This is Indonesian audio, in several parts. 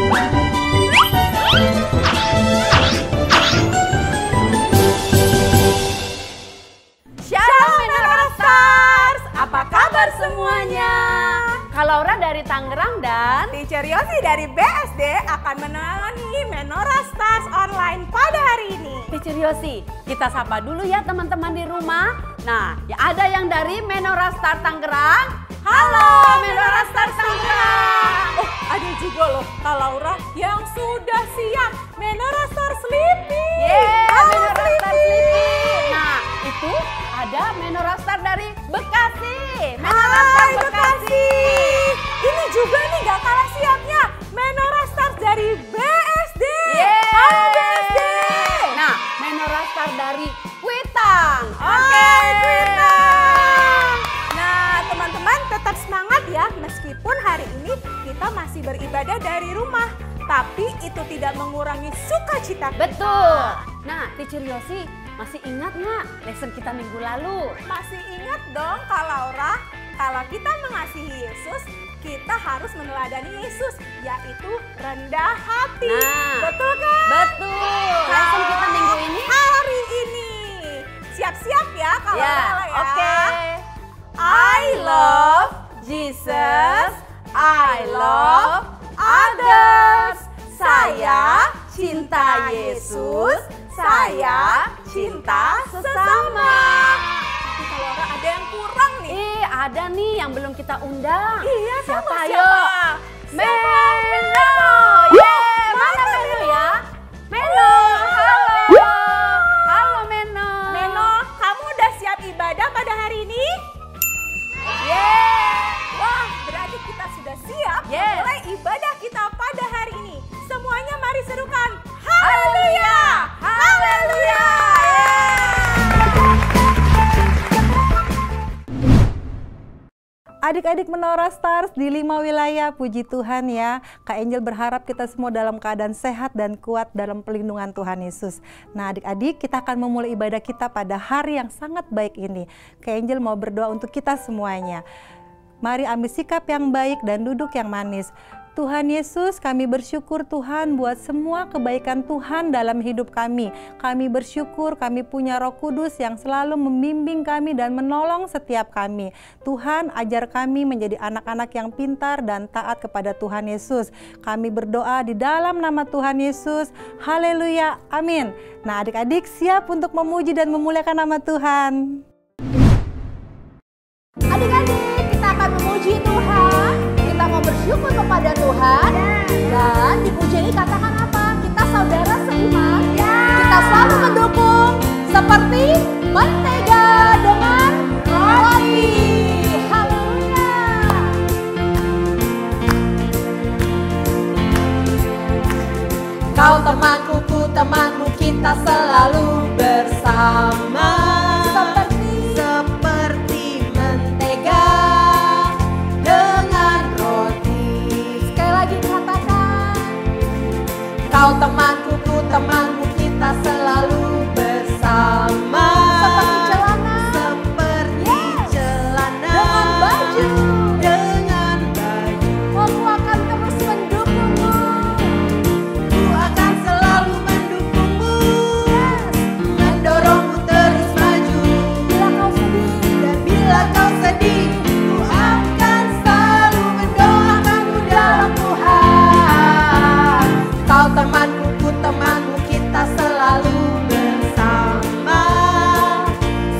Shalom Menorastars, apa kabar semuanya? Kak Laura dari Tangerang dan Teacher Yosi dari BSD akan menemani Menorastars online pada hari ini. Teacher Yosi, kita sapa dulu ya teman-teman di rumah. Nah, ya ada yang dari Menorastars Tangerang. Halo Menorastars Tangerang. Oh, ada juga loh Kak Laura yang sudah siap Menorastars Sleepy. Menorastars Sleepy. Nah, itu ada Menorastars dari Bekasi. Hai Bekasi. Ini juga nih gak kalah siapnya Menorastars dari BSD. Halo BSD. Nah, Menorastars dari Kuitang. Oke, Kuitang. Nah, teman-teman tetap semangat ya, meskipun hari ini kita masih beribadah dari rumah, tapi itu tidak mengurangi sukacita kita. Betul. Nah, Teacher Yosi, masih ingat nggak lesson kita minggu lalu? Masih ingat dong Kak Laura, kalau kita mengasihi Yesus, kita harus meneladani Yesus, yaitu rendah hati. Nah, betul kan? Betul. Lesson kita minggu ini hari ini. Siap-siap ya Kak Laura ya. Oke. I love Jesus, I love others. Saya cinta Yesus, saya cinta sesama. Tapi Kak Laura ada yang kurang nih. Ada nih yang belum kita undang. Iya, siapa? siapa? Ayo. Melo. Mana Melo ya? Melo, halo. Halo Melo. Melo, kamu udah siap ibadah pada hari ini? Wah, berarti kita sudah siap mulai ibadah kita pada hari ini. Semuanya mari serukan haleluya, haleluya. Adik-adik Menorastars di 5 wilayah, puji Tuhan ya. Kak Angel berharap kita semua dalam keadaan sehat dan kuat dalam pelindungan Tuhan Yesus. Nah adik-adik, kita akan memulai ibadah kita pada hari yang sangat baik ini. Kak Angel mau berdoa untuk kita semuanya. Mari ambil sikap yang baik dan duduk yang manis. Tuhan Yesus, kami bersyukur Tuhan buat semua kebaikan Tuhan dalam hidup kami. Kami bersyukur kami punya Roh Kudus yang selalu membimbing kami dan menolong setiap kami. Tuhan, ajar kami menjadi anak-anak yang pintar dan taat kepada Tuhan Yesus. Kami berdoa di dalam nama Tuhan Yesus. Haleluya, amin. Nah adik-adik siap untuk memuji dan memuliakan nama Tuhan. Adik-adik, kita akan memuji Tuhan. Kita mau bersyukur kepada Tuhan. Dan di puji ini katakan apa? Kita saudara seiman. Kita selalu mendukung seperti mentega dengan roti. Haleluya. Kau temanku, ku temanmu, kita selalu bersama. Seperti mentega dengan roti. Sekali lagi katakan. Kau temanku, ku temanmu, kita selalu bersama. Seperti celana. Seperti celana. Dengan baju. Dengan baju. Aku akan terus mendukungmu. Ku akan selalu mendukungmu. Mendorongmu terus maju. Bila kau sedih. Dan bila kau sedih, ku akan selalu mendoakanmu dalam Tuhan. Kau temanku, ku temanmu, kita selalu bersama.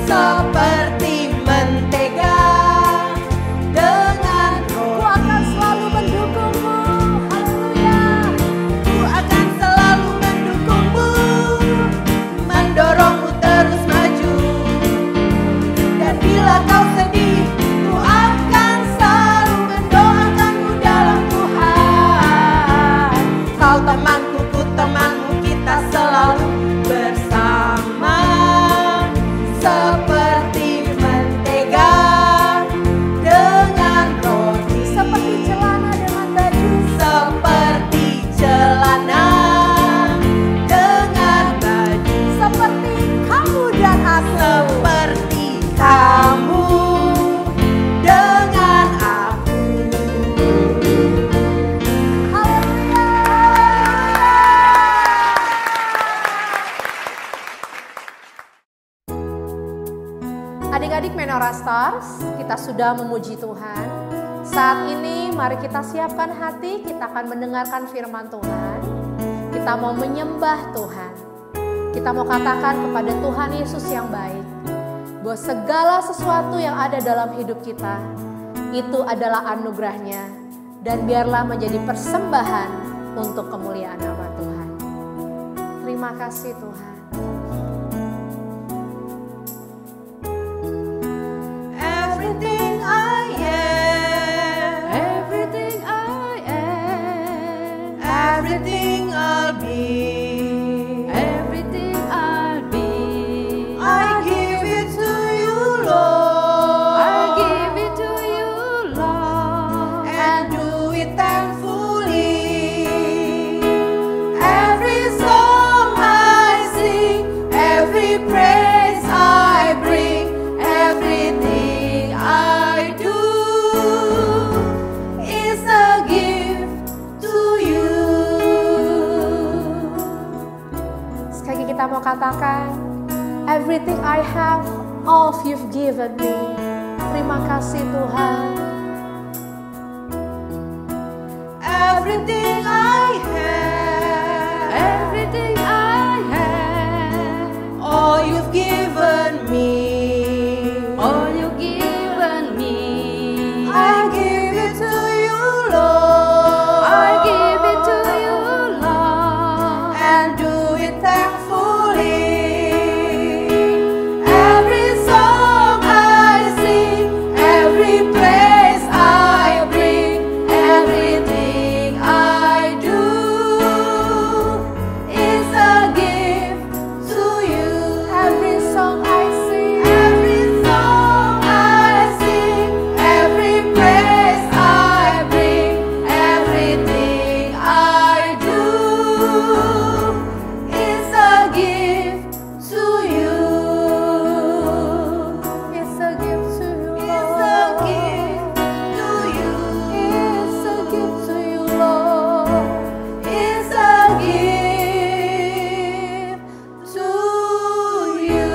Seperti mentega dengan roti. Ku akan selalu mendukungmu. Haleluya. Ku akan selalu mendukungmu. Mendorongmu terus maju. Dan bila kau sedih, ku akan selalu mendoakanmu dalam Tuhan. Kau temanku, ku temanmu, kita selalu bersama. Seperti mentega dengan roti. Seperti celana dengan baju. Seperti celana dengan baju. Seperti kamu dan aku. Seperti kamu dengan aku. Haleluya. Menora Stars, kita sudah memuji Tuhan. Saat ini mari kita siapkan hati, kita akan mendengarkan firman Tuhan. Kita mau menyembah Tuhan. Kita mau katakan kepada Tuhan Yesus yang baik, bahwa segala sesuatu yang ada dalam hidup kita, itu adalah anugerahnya. Dan biarlah menjadi persembahan untuk kemuliaan nama Tuhan. Terima kasih Tuhan. Everything I am, Everything I am, everything I'll be, everything I'll be, I give it to you, Lord, I give it to you, Lord, and do it thankfully. Every song I sing, every praise I bring, everything I do is a gift to you. Sekali lagi kita mau katakan, everything I have, all you've given me. Terima kasih Tuhan. Everything I have, everything I have, all you've given me, all you given me, I give it to you, Lord, I give it to you, Lord, and do it thankfully. Every song I sing, every praise I bring, everything I do is a gift to you. Every song I sing, Every song I sing, every praise I bring, everything I do is a gift to you. it's a gift to you, It's a gift to you. It's a gift to you, Lord. It's a gift to you.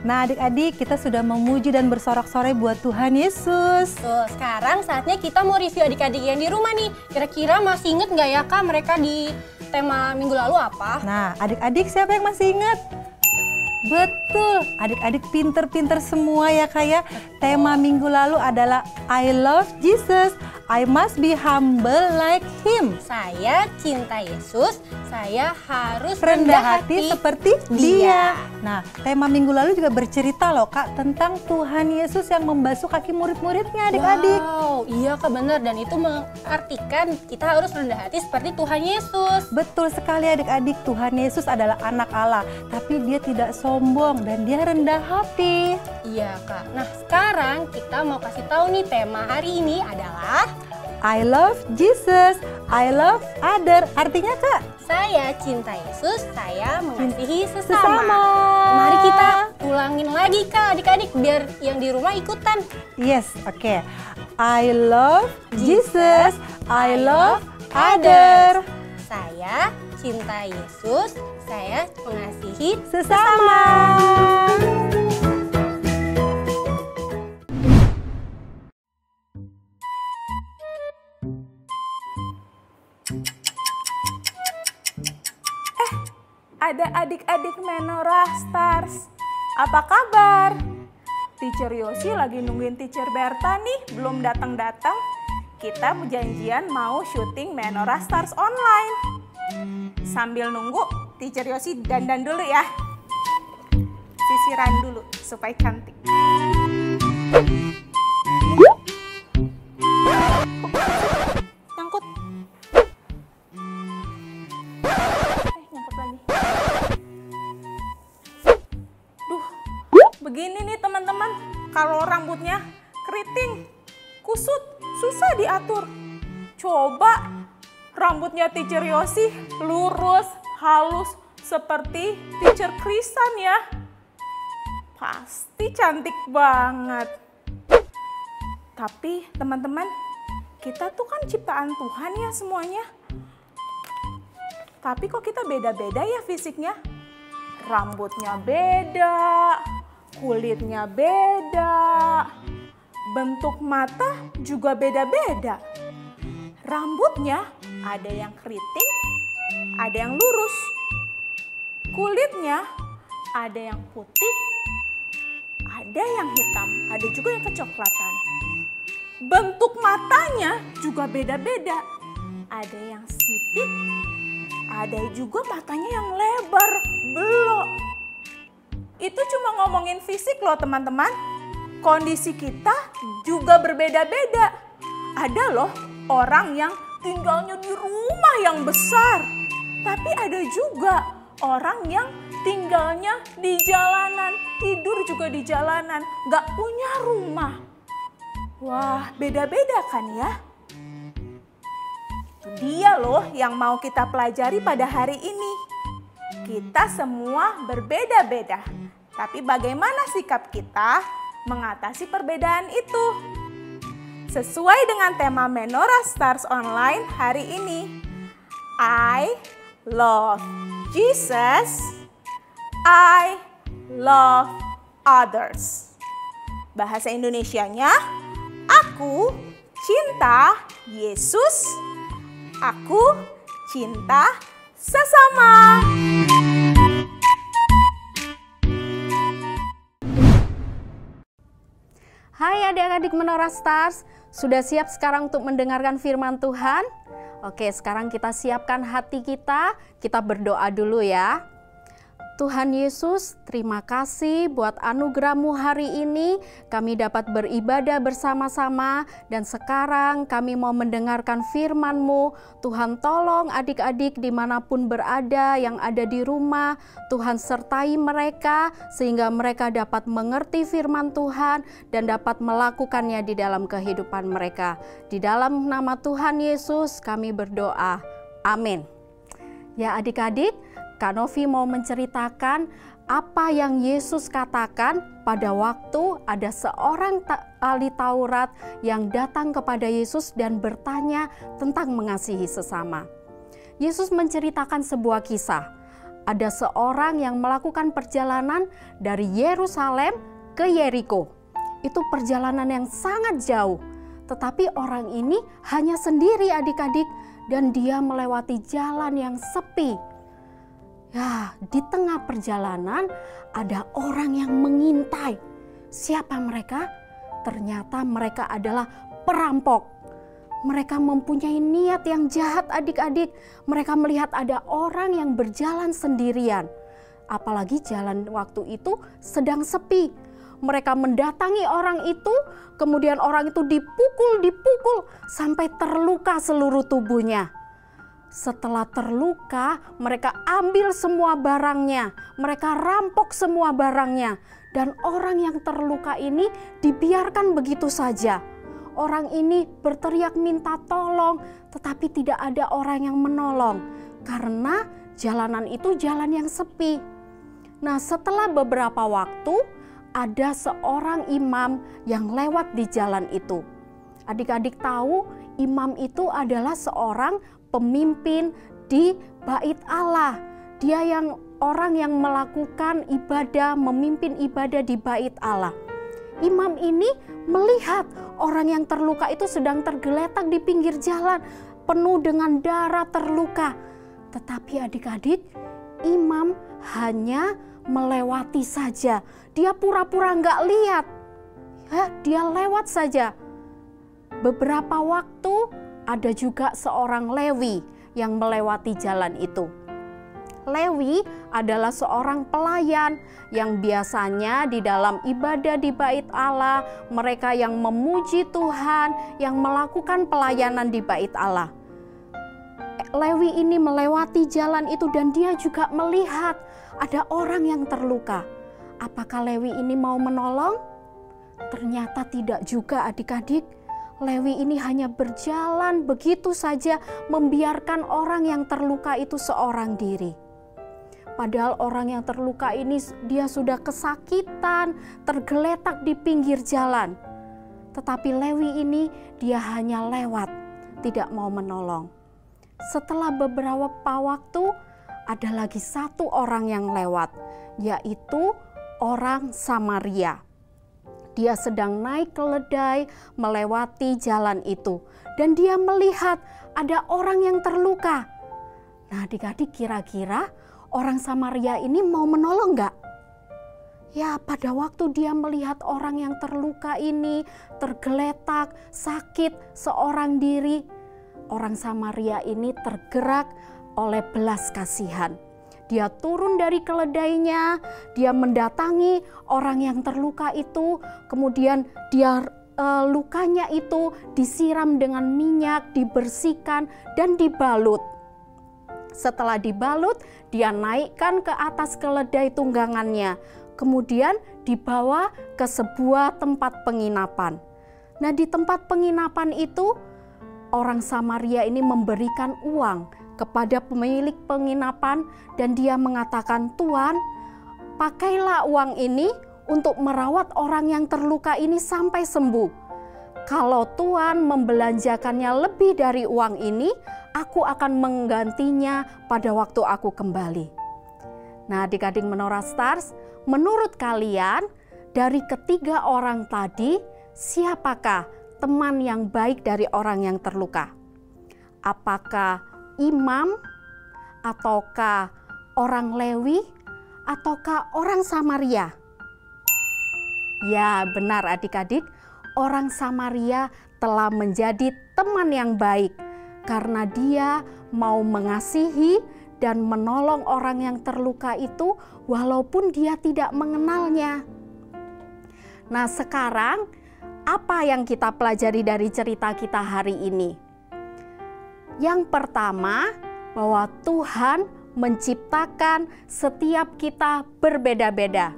Nah adik-adik, kita sudah memuji dan bersorak-sorai buat Tuhan Yesus. Tuh, sekarang saatnya kita mau review adik-adik yang di rumah nih. Kira-kira masih inget nggak ya Kak mereka di tema minggu lalu apa? Nah adik-adik siapa yang masih ingat? Betul, adik-adik pinter-pinter semua ya Kak ya. Tema minggu lalu adalah I love Jesus, I must be humble like Him. Saya cinta Yesus, saya harus Rendah hati seperti Dia. Nah, tema minggu lalu juga bercerita loh Kak tentang Tuhan Yesus yang membasuh kaki murid-muridnya adik-adik. Wow, iya Kak benar, dan itu mengartikan kita harus rendah hati seperti Tuhan Yesus. Betul sekali adik-adik, Tuhan Yesus adalah anak Allah, tapi Dia tidak sombong dan Dia rendah hati. Iya Kak. Nah sekarang kita mau kasih tahu nih tema hari ini adalah I love Jesus, I love other. Artinya Kak? saya cinta Yesus, saya mengasihi sesama. Sesama. Mari kita ulangin lagi Kak adik-adik biar yang di rumah ikutan. Yes, oke. I love Jesus, I love other. Saya cinta Yesus, saya mengasihi Sesama. Ada adik-adik Menora Stars. Apa kabar? Teacher Yosi lagi nungguin Teacher Berta nih, belum datang-datang. Kita janjian mau syuting Menora Stars online. Sambil nunggu, Teacher Yosi dandan dulu ya. Sisiran dulu supaya cantik. Nyangkut. Nyangkut lagi. Begini nih teman-teman, kalau rambutnya keriting, kusut, susah diatur. Coba rambutnya Teacher Yosi lurus, halus, seperti Teacher Krisan ya. Pasti cantik banget. Tapi teman-teman, kita tuh kan ciptaan Tuhan ya semuanya. Tapi kok kita beda-beda ya fisiknya? Rambutnya beda, kulitnya beda, bentuk mata juga beda-beda. Rambutnya ada yang keriting, ada yang lurus. Kulitnya ada yang putih, ada yang hitam, ada juga yang kecoklatan. Bentuk matanya juga beda-beda. Ada yang sipit, ada juga matanya yang lebar, belok. Itu cuma ngomongin fisik loh teman-teman. Kondisi kita juga berbeda-beda. Ada loh orang yang tinggalnya di rumah yang besar. Tapi ada juga orang yang tinggalnya di jalanan, tidur juga di jalanan, gak punya rumah. Wah, beda-beda kan ya? Itu dia loh yang mau kita pelajari pada hari ini. Kita semua berbeda-beda, tapi bagaimana sikap kita mengatasi perbedaan itu? Sesuai dengan tema Menorah Stars Online hari ini, I love Jesus, I love others. Bahasa Indonesianya, aku cinta Yesus, aku cinta sesama. Hai adik-adik Menorah Stars, sudah siap sekarang untuk mendengarkan firman Tuhan? Oke, sekarang kita siapkan hati kita berdoa dulu ya. Tuhan Yesus, terima kasih buat anugerah-Mu hari ini. Kami dapat beribadah bersama-sama dan sekarang kami mau mendengarkan firman-Mu. Tuhan tolong adik-adik dimanapun berada yang ada di rumah. Tuhan sertai mereka sehingga mereka dapat mengerti firman Tuhan dan dapat melakukannya di dalam kehidupan mereka. Di dalam nama Tuhan Yesus kami berdoa. Amin. Ya adik-adik, Kak Novi mau menceritakan apa yang Yesus katakan pada waktu ada seorang ahli Taurat yang datang kepada Yesus dan bertanya tentang mengasihi sesama. Yesus menceritakan sebuah kisah. Ada seorang yang melakukan perjalanan dari Yerusalem ke Yeriko. Itu perjalanan yang sangat jauh. Tetapi orang ini hanya sendiri adik-adik dan dia melewati jalan yang sepi. Ya, di tengah perjalanan ada orang yang mengintai. Siapa mereka? Ternyata mereka adalah perampok. Mereka mempunyai niat yang jahat adik-adik. Mereka melihat ada orang yang berjalan sendirian. Apalagi jalan waktu itu sedang sepi. Mereka mendatangi orang itu, kemudian orang itu dipukul sampai terluka seluruh tubuhnya. Setelah terluka, mereka ambil semua barangnya, mereka rampok semua barangnya, dan orang yang terluka ini dibiarkan begitu saja. Orang ini berteriak minta tolong, tetapi tidak ada orang yang menolong, karena jalanan itu jalan yang sepi. Nah, setelah beberapa waktu, ada seorang imam yang lewat di jalan itu. Adik-adik tahu, imam itu adalah seorang pemimpin di Bait Allah. Dia yang orang yang melakukan ibadah, memimpin ibadah di Bait Allah. Imam ini melihat orang yang terluka itu sedang tergeletak di pinggir jalan, penuh dengan darah, terluka. Tetapi adik-adik, imam hanya melewati saja. Dia pura-pura nggak lihat. Ya, dia lewat saja. Beberapa waktu ada juga seorang Lewi yang melewati jalan itu. Lewi adalah seorang pelayan yang biasanya di dalam ibadah di Bait Allah, mereka yang memuji Tuhan, yang melakukan pelayanan di Bait Allah. Lewi ini melewati jalan itu dan dia juga melihat ada orang yang terluka. Apakah Lewi ini mau menolong? Ternyata tidak juga adik-adik. Lewi ini hanya berjalan begitu saja, membiarkan orang yang terluka itu seorang diri. Padahal orang yang terluka ini dia sudah kesakitan, tergeletak di pinggir jalan. Tetapi Lewi ini dia hanya lewat, tidak mau menolong. Setelah beberapa waktu, ada lagi satu orang yang lewat, yaitu orang Samaria. Dia sedang naik keledai melewati jalan itu, dan dia melihat ada orang yang terluka. Nah, adik-adik, kira-kira orang Samaria ini mau menolong enggak? Ya, pada waktu dia melihat orang yang terluka ini tergeletak, sakit seorang diri, orang Samaria ini tergerak oleh belas kasihan. Dia turun dari keledainya, dia mendatangi orang yang terluka itu, kemudian dia lukanya itu disiram dengan minyak, dibersihkan dan dibalut. Setelah dibalut, dia naikkan ke atas keledai tunggangannya, kemudian dibawa ke sebuah tempat penginapan. Nah, di tempat penginapan itu orang Samaria ini memberikan uang kepada pemilik penginapan dan dia mengatakan, "Tuan, pakailah uang ini untuk merawat orang yang terluka ini sampai sembuh. Kalau Tuan membelanjakannya lebih dari uang ini, aku akan menggantinya pada waktu aku kembali." Nah, adik-adik Menara Stars, menurut kalian dari ketiga orang tadi, siapakah teman yang baik dari orang yang terluka? Apakah imam, ataukah orang Lewi, ataukah orang Samaria? Ya, benar adik-adik, orang Samaria telah menjadi teman yang baik karena dia mau mengasihi dan menolong orang yang terluka itu walaupun dia tidak mengenalnya. Nah, sekarang apa yang kita pelajari dari cerita kita hari ini? Yang pertama, bahwa Tuhan menciptakan setiap kita berbeda-beda.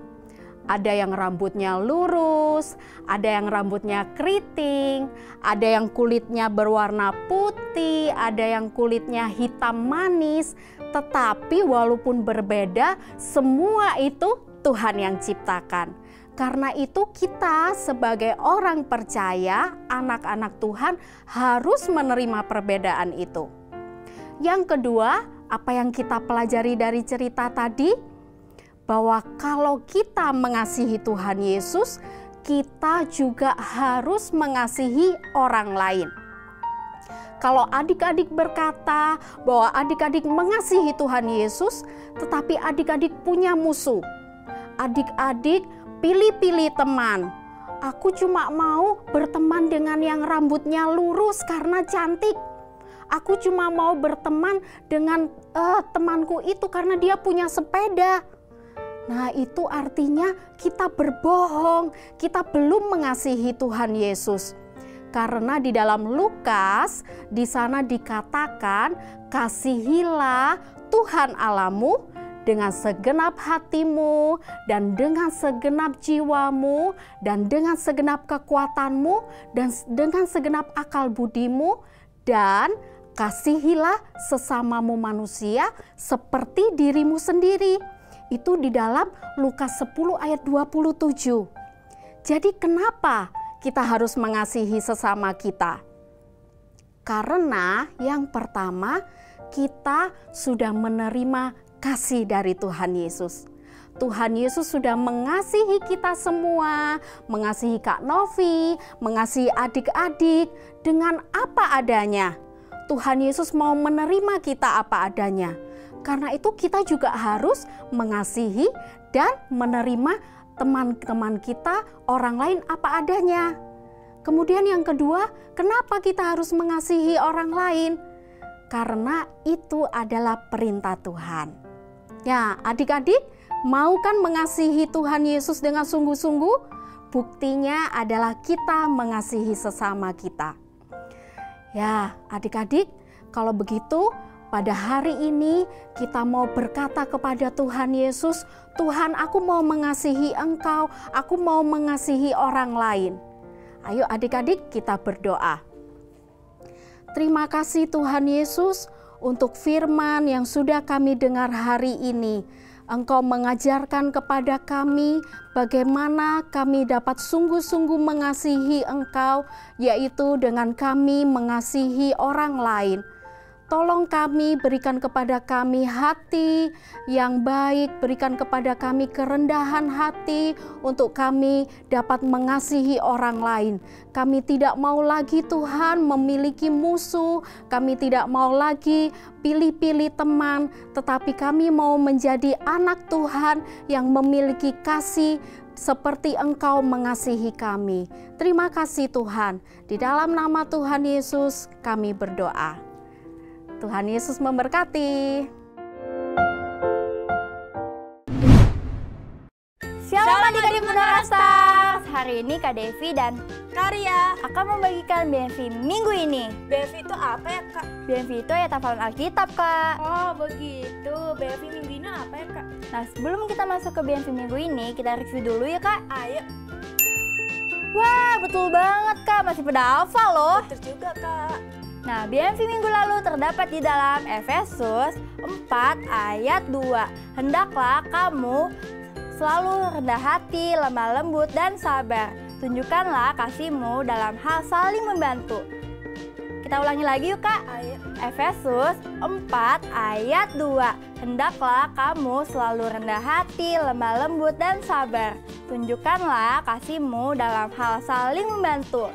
Ada yang rambutnya lurus, ada yang rambutnya keriting, ada yang kulitnya berwarna putih, ada yang kulitnya hitam manis. Tetapi walaupun berbeda, semua itu Tuhan yang ciptakan. Karena itu kita sebagai orang percaya, anak-anak Tuhan harus menerima perbedaan itu. Yang kedua, apa yang kita pelajari dari cerita tadi? Bahwa kalau kita mengasihi Tuhan Yesus, kita juga harus mengasihi orang lain. Kalau adik-adik berkata bahwa adik-adik mengasihi Tuhan Yesus, tetapi adik-adik punya musuh, adik-adik pilih-pilih teman. Aku cuma mau berteman dengan yang rambutnya lurus karena cantik. Aku cuma mau berteman dengan temanku itu karena dia punya sepeda. Nah, itu artinya kita berbohong. Kita belum mengasihi Tuhan Yesus. Karena di dalam Lukas di sana dikatakan, kasihilah Tuhan Allahmu dengan segenap hatimu, dan dengan segenap jiwamu, dan dengan segenap kekuatanmu, dan dengan segenap akal budimu, dan kasihilah sesamamu manusia seperti dirimu sendiri. Itu di dalam Lukas 10 ayat 27. Jadi kenapa kita harus mengasihi sesama kita? Karena yang pertama, kita sudah menerima kasih dari Tuhan Yesus. Tuhan Yesus sudah mengasihi kita semua, mengasihi Kak Novi, mengasihi adik-adik dengan apa adanya. Tuhan Yesus mau menerima kita apa adanya. Karena itu kita juga harus mengasihi dan menerima teman-teman kita, orang lain apa adanya. Kemudian yang kedua, kenapa kita harus mengasihi orang lain? Karena itu adalah perintah Tuhan. Ya, adik-adik, mau kan mengasihi Tuhan Yesus dengan sungguh-sungguh? Buktinya adalah kita mengasihi sesama kita. Ya, adik-adik, kalau begitu pada hari ini kita mau berkata kepada Tuhan Yesus, Tuhan, aku mau mengasihi Engkau, aku mau mengasihi orang lain. Ayo adik-adik, kita berdoa. Terima kasih Tuhan Yesus untuk firman yang sudah kami dengar hari ini. Engkau mengajarkan kepada kami bagaimana kami dapat sungguh-sungguh mengasihi Engkau, yaitu dengan kami mengasihi orang lain. Tolong kami, berikan kepada kami hati yang baik, berikan kepada kami kerendahan hati untuk kami dapat mengasihi orang lain. Kami tidak mau lagi Tuhan memiliki musuh, kami tidak mau lagi pilih-pilih teman, tetapi kami mau menjadi anak Tuhan yang memiliki kasih seperti Engkau mengasihi kami. Terima kasih Tuhan, di dalam nama Tuhan Yesus kami berdoa. Tuhan Yesus memberkati. Shalom adik-adik Menara Stars. Hari ini Kak Devi dan Karya akan membagikan BMV minggu ini. BMV itu apa ya Kak? BMV itu ayat hafalan Alkitab, Kak. Oh begitu, BMV minggu ini apa ya Kak? Nah, sebelum kita masuk ke BMV minggu ini, kita review dulu ya Kak. Ayo. Wah, betul banget Kak, masih pada hafal loh. Betul juga Kak. Nah, BMV minggu lalu terdapat di dalam Efesus 4 ayat 2. Hendaklah kamu selalu rendah hati, lemah lembut, dan sabar. Tunjukkanlah kasihmu dalam hal saling membantu. Kita ulangi lagi yuk Kak. Ayo. Efesus 4 ayat 2. Hendaklah kamu selalu rendah hati, lemah lembut, dan sabar. Tunjukkanlah kasihmu dalam hal saling membantu.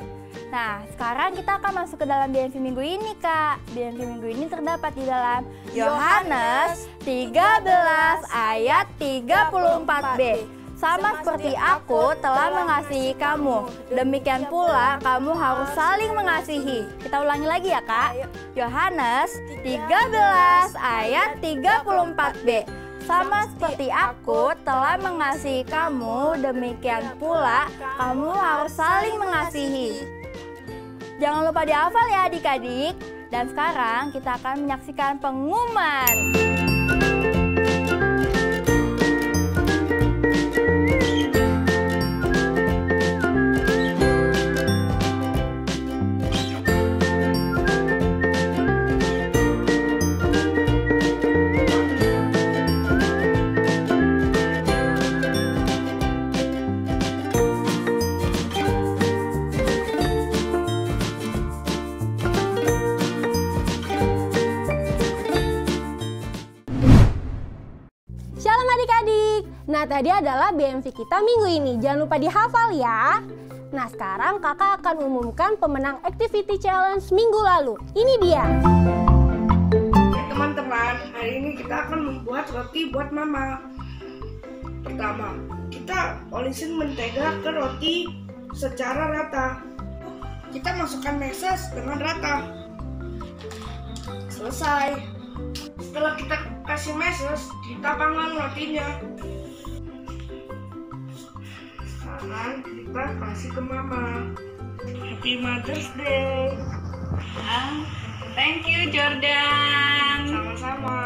Nah, sekarang kita akan masuk ke dalam BMV minggu ini, Kak. BMV minggu ini terdapat di dalam Yohanes 13 ayat 34b. Sama seperti aku telah mengasihi kamu, demikian pula kamu harus saling mengasihi. Kita ulangi lagi ya, Kak. Yohanes 13 ayat 34b. Sama seperti aku telah mengasihi kamu, demikian pula kamu harus saling mengasihi. Jangan lupa dihafal ya adik-adik. Dan sekarang kita akan menyaksikan pengumuman. Nah, tadi adalah BMV kita minggu ini. Jangan lupa dihafal ya. Nah, sekarang kakak akan umumkan pemenang Activity Challenge minggu lalu. Ini dia. Ya teman-teman, hari ini kita akan membuat roti buat mama. Pertama, kita olisin mentega ke roti secara rata. Kita masukkan meses dengan rata. Selesai. Setelah kita kasih meses, kita panggang rotinya. Sekarang kita kasih ke mama. Happy Mother's Day. Thank you Jordan. Sama-sama.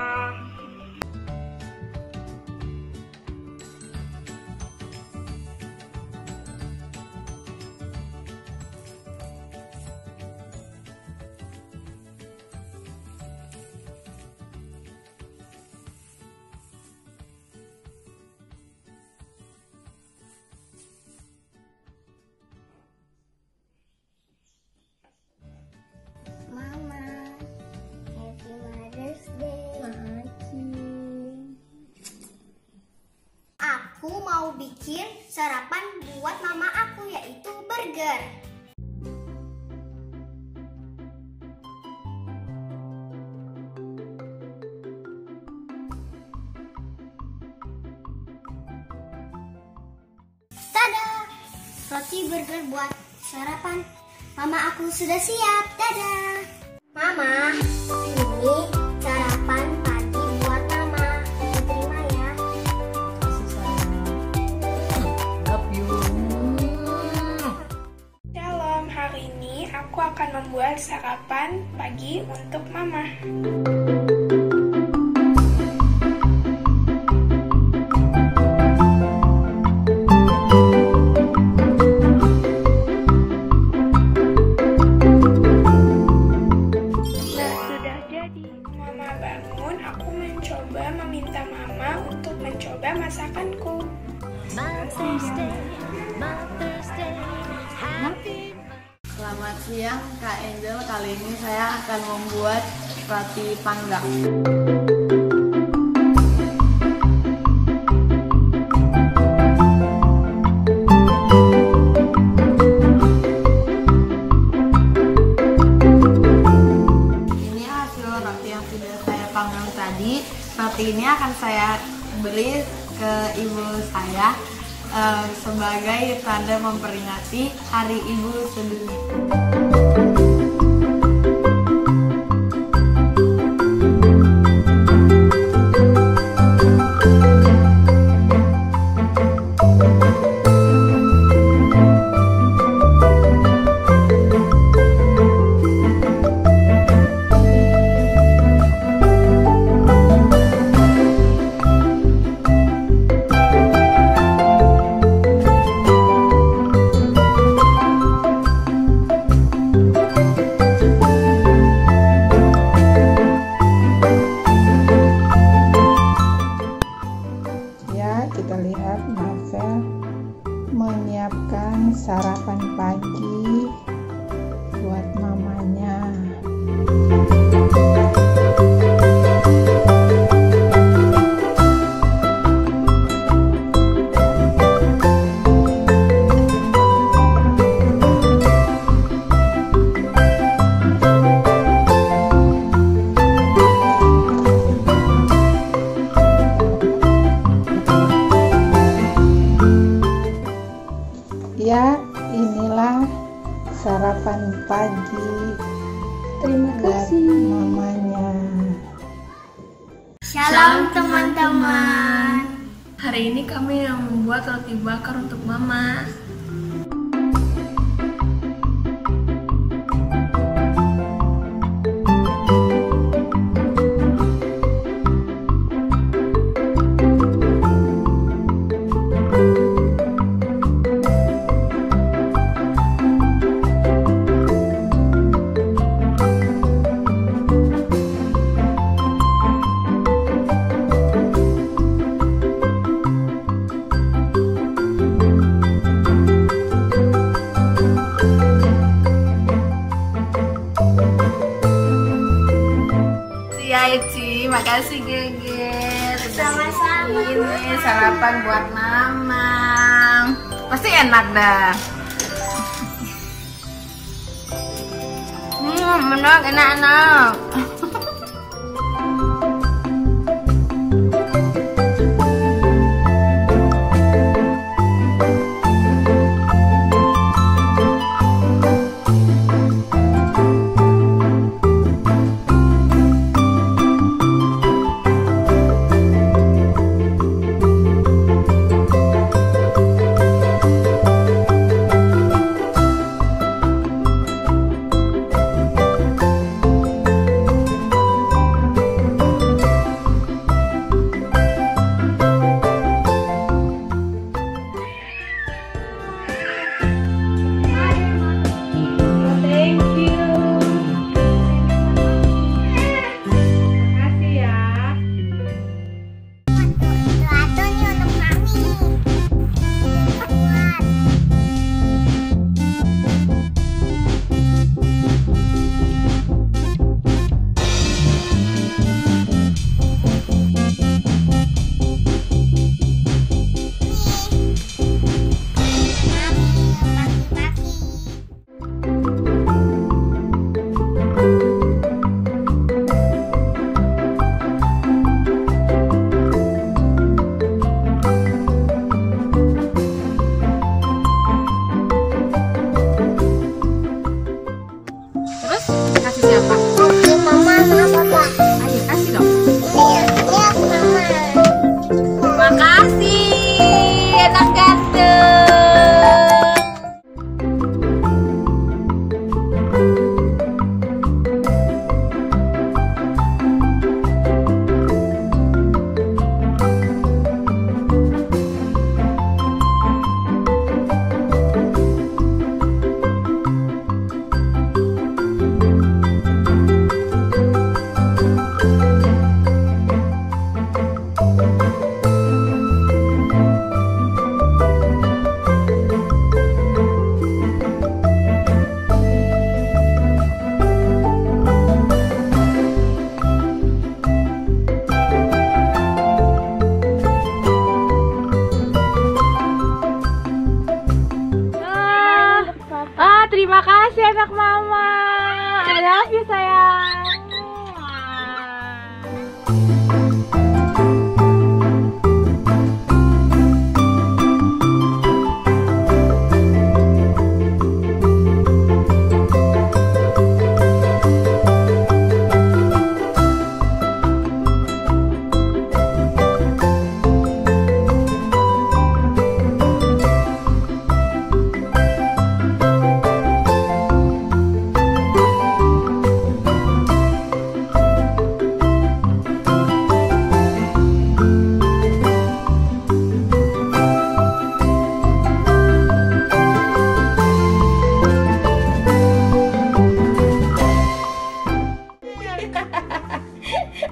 Aku mau bikin sarapan buat mama aku, yaitu burger. Tada! Roti burger buat sarapan mama aku sudah siap. Dadah! Mama, ini sarapan pagi buat mama. Terima ya. Shalom, hari ini aku akan membuat sarapan pagi untuk mama. Nah, sudah jadi. Mama bangun, aku mencoba coba meminta Mama untuk mencoba masakanku. Selamat siang Kak Angel, kali ini saya akan membuat roti panggang. Ini hasil roti yang sudah saya panggang tadi. Roti ini akan saya beri ke ibu saya sebagai tanda memperingati Hari Ibu sedunia. Kita lihat Marcel menyiapkan sarapan pagi buat mamanya. Ya, inilah sarapan pagi. Terima kasih mamanya. Shalom teman-teman. Hari ini kami yang membuat roti bakar untuk Mama. Ci, makasih Geget. Sama-sama. Ini sarapan buat Mama. Pasti enak dah. Benar enak-enak.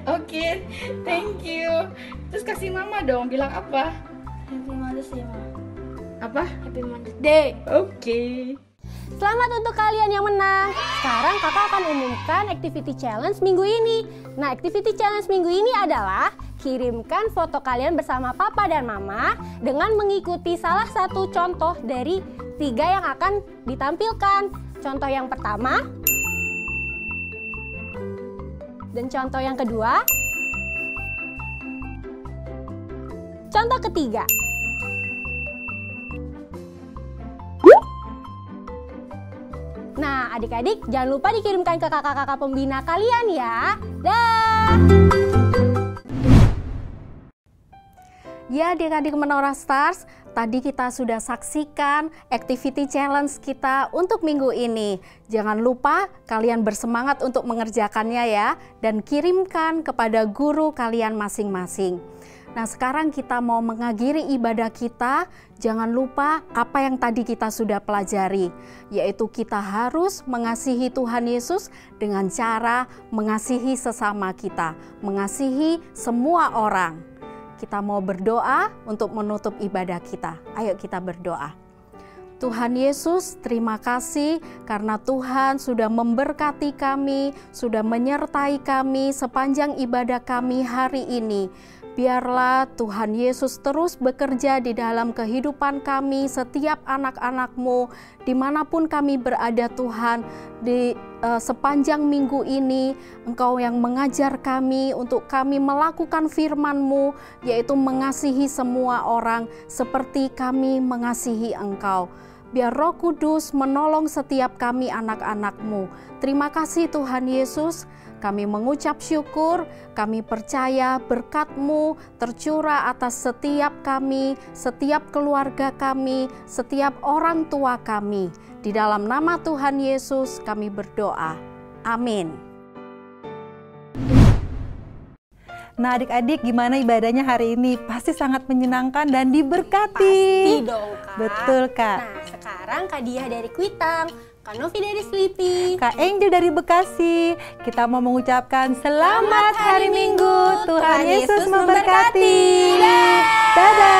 Oke, thank you. Terus kasih mama dong, bilang apa? Happy Mother's Day, Mama. Apa? Happy Mother's Day. Oke. Selamat untuk kalian yang menang. Sekarang kakak akan umumkan activity challenge minggu ini. Nah, activity challenge minggu ini adalah kirimkan foto kalian bersama papa dan mama dengan mengikuti salah satu contoh dari 3 yang akan ditampilkan. Contoh yang pertama dan contoh yang kedua. Contoh ketiga. Nah, adik-adik jangan lupa dikirimkan ke kakak-kakak pembina kalian ya. Dah. Ya, adik-adik Menora Stars, tadi kita sudah saksikan activity challenge kita untuk minggu ini. Jangan lupa kalian bersemangat untuk mengerjakannya ya, dan kirimkan kepada guru kalian masing-masing. Nah, sekarang kita mau mengakhiri ibadah kita. Jangan lupa apa yang tadi kita sudah pelajari, yaitu kita harus mengasihi Tuhan Yesus dengan cara mengasihi sesama kita, mengasihi semua orang. Kita mau berdoa untuk menutup ibadah kita. Ayo kita berdoa. Tuhan Yesus, terima kasih karena Tuhan sudah memberkati kami, sudah menyertai kami sepanjang ibadah kami hari ini. Biarlah Tuhan Yesus terus bekerja di dalam kehidupan kami, setiap anak-anak-Mu, dimanapun kami berada Tuhan, di sepanjang minggu ini, Engkau yang mengajar kami untuk kami melakukan firman-Mu, yaitu mengasihi semua orang seperti kami mengasihi Engkau. Biar Roh Kudus menolong setiap kami anak-anak-Mu. Terima kasih Tuhan Yesus. Kami mengucap syukur, kami percaya berkat-Mu tercurah atas setiap kami, setiap keluarga kami, setiap orang tua kami. Di dalam nama Tuhan Yesus kami berdoa. Amin. Nah, adik-adik gimana ibadahnya hari ini? Pasti sangat menyenangkan dan diberkati. Pasti dong, Kak. Betul, Kak. Nah, sekarang Kak Diah dari Kuitang, Kak Novi dari Slipi, Kak Angel dari Bekasi. Kita mau mengucapkan selamat hari Minggu. Tuhan Yesus memberkati. Dadah.